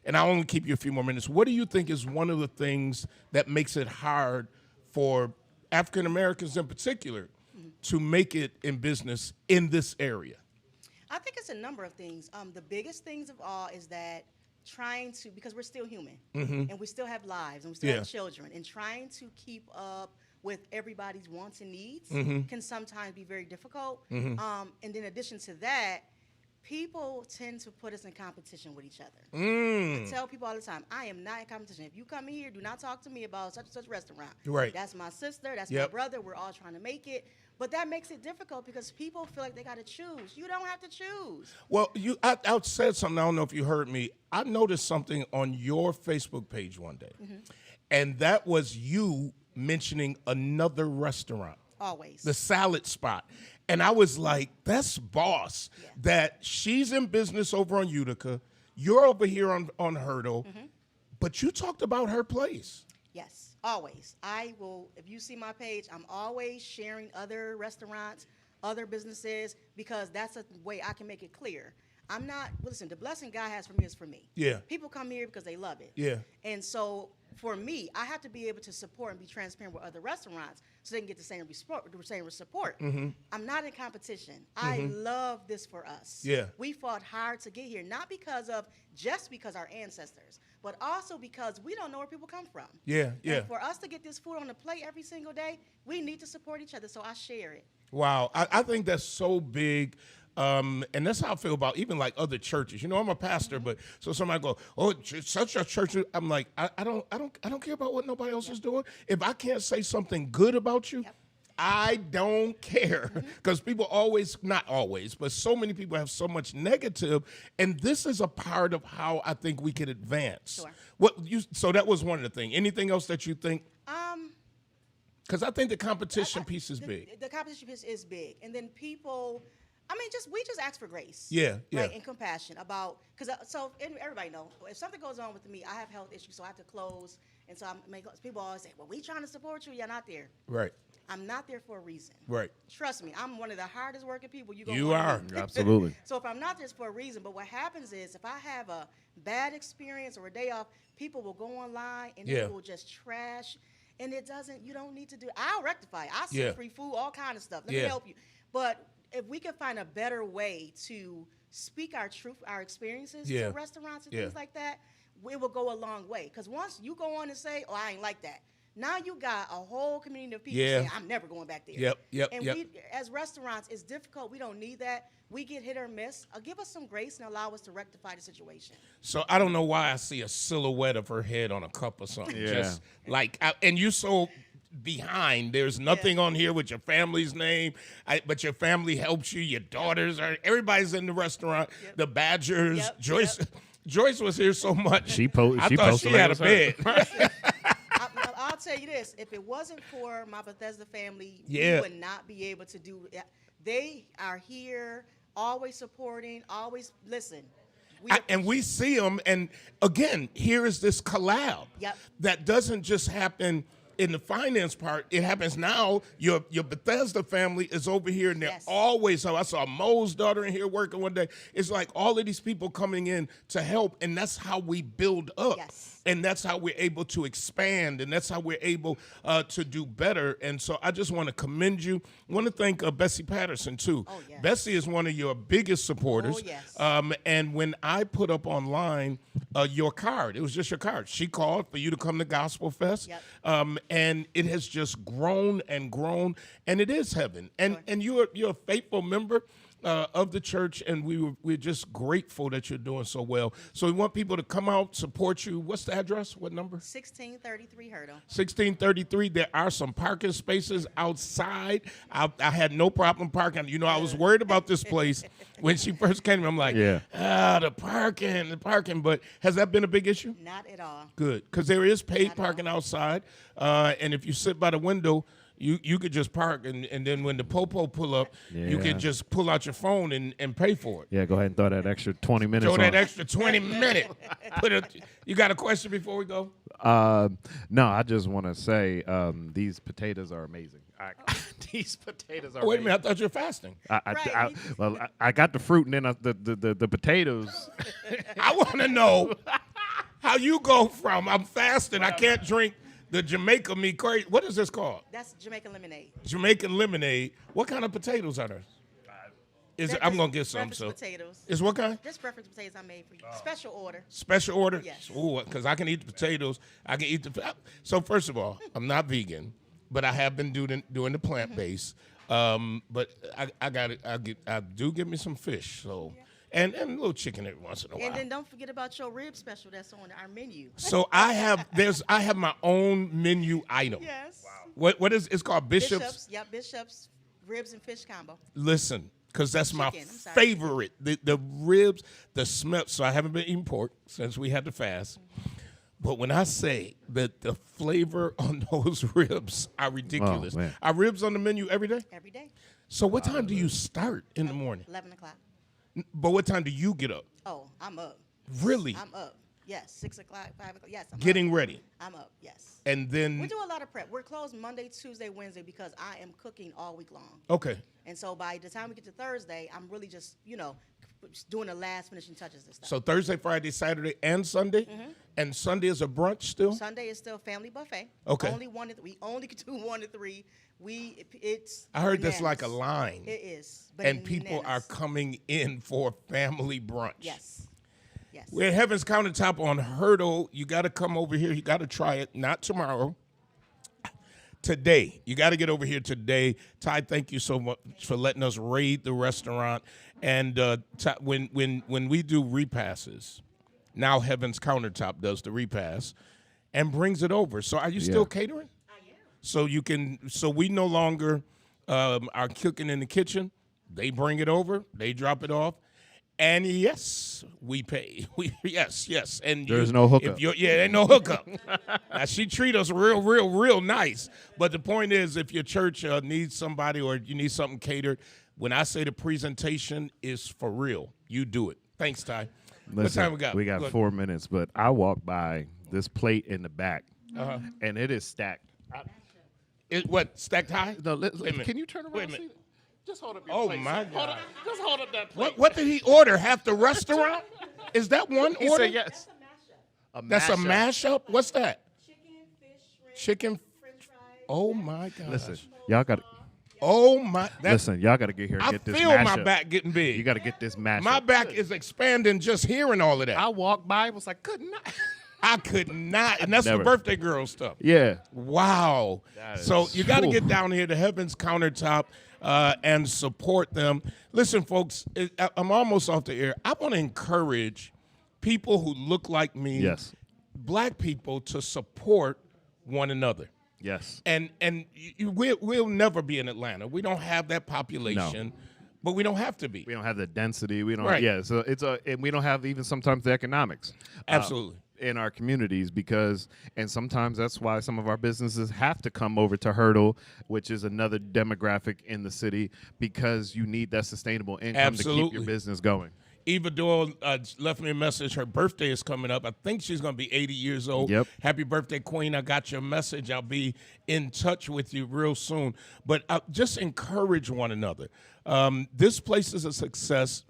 S7: and I'll only keep you a few more minutes. What do you think is one of the things that makes it hard for African Americans in particular to make it in business in this area?
S8: I think it's a number of things. The biggest things of all is that because we're still human, and we still have lives, and we still have children, and trying to keep up with everybody's wants and needs can sometimes be very difficult. And in addition to that, people tend to put us in competition with each other. I tell people all the time, I am not in competition. If you come in here, do not talk to me about such and such restaurant.
S7: Right.
S8: That's my sister. That's my brother. We're all trying to make it. But that makes it difficult because people feel like they got to choose. You don't have to choose.
S7: Well, I said something. I don't know if you heard me. I noticed something on your Facebook page one day, and that was you mentioning another restaurant.
S8: Always.
S7: The salad spot. And I was like, that's boss. Yeah. That she's in business over on Utica. You're over here on Hurdle. But you talked about her place.
S8: Yes, always. I will, if you see my page, I'm always sharing other restaurants, other businesses, because that's a way I can make it clear. I'm not, listen, the blessing God has for me is for me. Yeah. People come here because they love it. Yeah. And so for me, I have to be able to support and be transparent with other restaurants so they can get the same support. I'm not in competition. I love this for us. Yeah. We fought hard to get here, not just because our ancestors, but also because we don't know where people come from. Yeah, yeah. And for us to get this food on the plate every single day, we need to support each other, so I share it. Wow.
S7: I think that's so big. And that's how I feel about even like other churches. I'm a pastor, but so somebody go, oh, such a church. I'm like, I don't care about what nobody else is doing. If I can't say something good about you, I don't care. Because people always, not always, but so many people have so much negative, and this is a part of how I think we can advance. Sure. So that was one of the things. Anything else that you think? Because I think the competition piece is big.
S8: The competition piece is big, and then people. We just ask for grace.
S7: Yeah, yeah.
S8: Right, and compassion about, everybody know, if something goes on with me, I have health issues, so I have to close. And so people always say, well, we trying to support you. You're not there.
S7: Right.
S8: I'm not there for a reason.
S7: Right.
S8: Trust me, I'm one of the hardest working people you
S7: You are.
S2: Absolutely.
S8: So if I'm not there for a reason, but what happens is if I have a bad experience or a day off, people will go online and they will just trash. And it doesn't, you don't need to do, I'll rectify. I'll send free food, all kind of stuff. Let me help you. But if we can find a better way to speak our truth, our experiences to restaurants and things like that, it will go a long way. Because once you go on and say, oh, I ain't like that, now you got a whole community of people saying, I'm never going back there. We, as restaurants, it's difficult. We don't need that. We get hit or miss. Give us some grace and allow us to rectify the situation.
S7: So I don't know why I see a silhouette of her head on a cup or something. Just like, and you so behind. There's nothing on here with your family's name, but your family helps you. Your daughters are. Everybody's in the restaurant. The Badgers. Joyce. Joyce was here so much.
S2: I
S7: thought she had a bed.
S8: I'll tell you this: if it wasn't for my Bethesda family, we would not be able to do. They are here, always supporting, always listen.
S7: And we see them, and again, here is this collab that doesn't just happen in the finance part. It happens now. Your Bethesda family is over here, and they're always. I saw Mo's daughter in here working one day. It's like all of these people coming in to help, and that's how we build up. And that's how we're able to expand, and that's how we're able to do better. And so I just want to commend you. I want to thank Bessie Patterson, too. Bessie is one of your biggest supporters. And when I put up online your card, it was just your card. She called for you to come to Gospel Fest, and it has just grown and grown, and it is heaven. And you're a faithful member of the church, and we're just grateful that you're doing so well. So we want people to come out, support you. What's the address? What number?
S8: 1633 Hurdle.
S7: 1633. There are some parking spaces outside. I had no problem parking. You know, I was worried about this place when she first came. I'm like, the parking. But has that been a big issue?
S8: Not at all.
S7: Good, because there is paid parking outside, and if you sit by the window, you could just park, and then when the Popo pull up, you can just pull out your phone and pay for it.
S2: Yeah, go ahead and throw that extra 20 minutes
S7: Throw that extra 20 minutes. You got a question before we go?
S2: No, I just want to say these potatoes are amazing. These potatoes are
S7: Wait a
S2: amazing.
S7: minute, I thought you were fasting.
S2: I got the fruit and then the potatoes.
S7: I want to know how you go from I'm fasting, I can't drink the Jamaica me crazy. What is this called?
S8: That's Jamaican lemonade.
S7: Jamaican lemonade. What kind of potatoes are there? I'm gonna get some. So
S8: potatoes.
S7: Is what kind?
S8: Just breakfast potatoes I made for you. Special order.
S7: Special order.
S8: Yes.
S7: Ooh, because I can eat the potatoes. I can eat the. So first of all, I'm not vegan, but I have been doing the plant based. But I got it. I do give me some fish. So. And a little chicken every once in a while.
S8: And then don't forget about your rib special that's on our menu.
S7: So I have my own menu item.
S8: Yes.
S7: Wow. What is it's called Bishop's?
S8: Yep, Bishop's ribs and fish combo.
S7: Listen, because that's my favorite. The ribs, the smell. So I haven't been eating pork since we had to fast. But when I say that the flavor on those ribs are ridiculous. Are ribs on the menu every day?
S8: Every day.
S7: So what time do you start in the morning?
S8: 11 o'clock.
S7: But what time do you get up?
S8: Oh, I'm up.
S7: Really?
S8: I'm up. Yes, 6 o'clock, 5 o'clock. Yes, I'm
S7: Getting
S8: up.
S7: ready.
S8: I'm up, yes.
S7: And then
S8: we do a lot of prep. We're closed Monday, Tuesday, Wednesday because I am cooking all week long.
S7: Okay.
S8: And so by the time we get to Thursday, I'm really just, just doing the last finishing touches and stuff.
S7: So Thursday, Friday, Saturday, and Sunday? Mm-hmm. And Sunday is a brunch still?
S8: Sunday is still family buffet.
S7: Okay.
S8: We only can do 1 to 3. It's
S7: I heard
S8: bananas.
S7: that's like a line.
S8: It is.
S7: And people are coming in for family brunch.
S8: Yes.
S7: We're at Heaven's Countertop on Hurdle. You got to come over here. You got to try it. Not tomorrow. Today. You got to get over here today. Ty, thank you so much for letting us raid the restaurant. And when we do repasses, now Heaven's Countertop does the repass and brings it over. So are you still catering? So we no longer are cooking in the kitchen. They bring it over. They drop it off. And yes, we pay. Yes. And
S2: there's no hookup.
S7: Ain't no hookup. Now, she treat us real nice. But the point is, if your church needs somebody or you need something catered, when I say the presentation is for real, you do it. Thanks, Ty.
S2: Listen,
S7: what time we got?
S2: We got 4 minutes, but I walked by this plate in the back, and it is stacked.
S7: What, stacked high?
S2: No,
S7: Wait a minute.
S2: can you turn around?
S7: Wait a minute.
S2: Just hold up your
S7: Oh,
S2: plate.
S7: my
S2: Hold up,
S7: God.
S2: just hold up that plate.
S7: What did he order? Half the restaurant? Is that one
S2: He
S7: order?
S2: said yes.
S7: That's a mashup? What's that?
S8: Chicken, fish, shrimp,
S7: Chicken.
S8: french fries.
S7: Oh, my God.
S2: Listen, y'all got to
S7: Oh, my.
S2: listen. Y'all got to get here and
S7: I
S2: get this
S7: feel
S2: mashup.
S7: my back getting big.
S2: You got to get this mashup.
S7: My back is expanding just hearing all of that.
S2: I walked by, was like, couldn't I?
S7: I could not. And that's
S2: Never.
S7: the birthday girl stuff.
S2: Yeah.
S7: Wow. So you got to get down here to Heaven's Countertop and support them. Listen, folks, I'm almost off the air. I want to encourage people who look like me,
S2: Yes.
S7: black people, to support one another.
S2: Yes.
S7: And we'll never be in Atlanta. We don't have that population, but we don't have to be.
S2: We don't have the density. We don't.
S7: Right.
S2: Yeah. So and we don't have even sometimes the economics.
S7: Absolutely.
S2: In our communities, and sometimes that's why some of our businesses have to come over to Hurdle, which is another demographic in the city, because you need that sustainable income to keep your business going.
S7: Eva Doyle left me a message. Her birthday is coming up. I think she's going to be 80 years old.
S2: Yep.
S7: Happy birthday, Queen. I got your message. I'll be in touch with you real soon. But just encourage one another. This place is a success,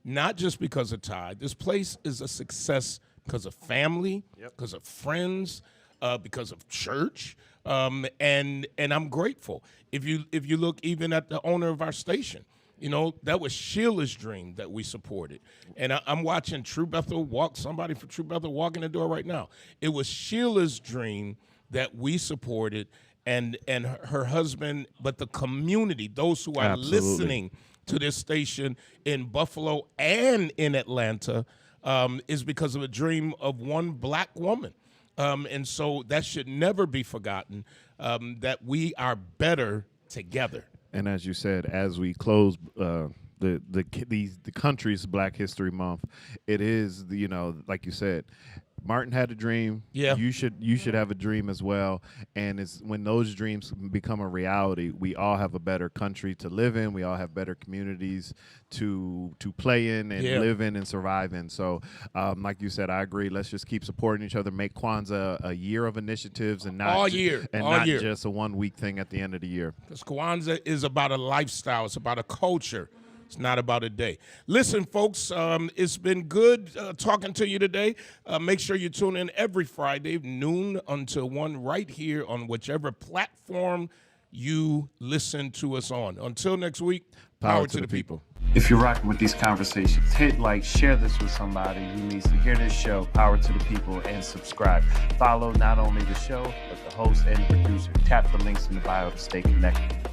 S7: not just because of Ty. This place is a success because of family, because of friends, because of church. And I'm grateful. If you look even at the owner of our station, you know, that was Sheila's dream that we supported. And I'm watching True Bethel walk, somebody from True Bethel walk in the door right now. It was Sheila's dream that we supported, and her husband, but the community, those who are listening to this station in Buffalo and in Atlanta, is because of a dream of one black woman. And so that should never be forgotten, that we are better together.
S2: And as you said, as we close the country's Black History Month, it is, you know, like you said, Martin had a dream.
S7: Yeah.
S2: You should have a dream as well. And it's when those dreams become a reality, we all have a better country to live in. We all have better communities to play in and live in and survive in. So, like you said, I agree. Let's just keep supporting each other. Make Kwanzaa a year of initiatives and not
S7: all year,
S2: just a 1 week thing at the end of the year.
S7: Because Kwanzaa is about a lifestyle. It's about a culture. It's not about a day. Listen, folks, it's been good talking to you today. Make sure you tune in every Friday, noon until 1, right here on whichever platform you listen to us on. Until next week, power to the people.
S6: If you're rocking with these conversations, hit like, share this with somebody who needs to hear this show, Power to the People, and subscribe. Follow not only the show, but the host and the producer. Tap the links in the bio to stay connected.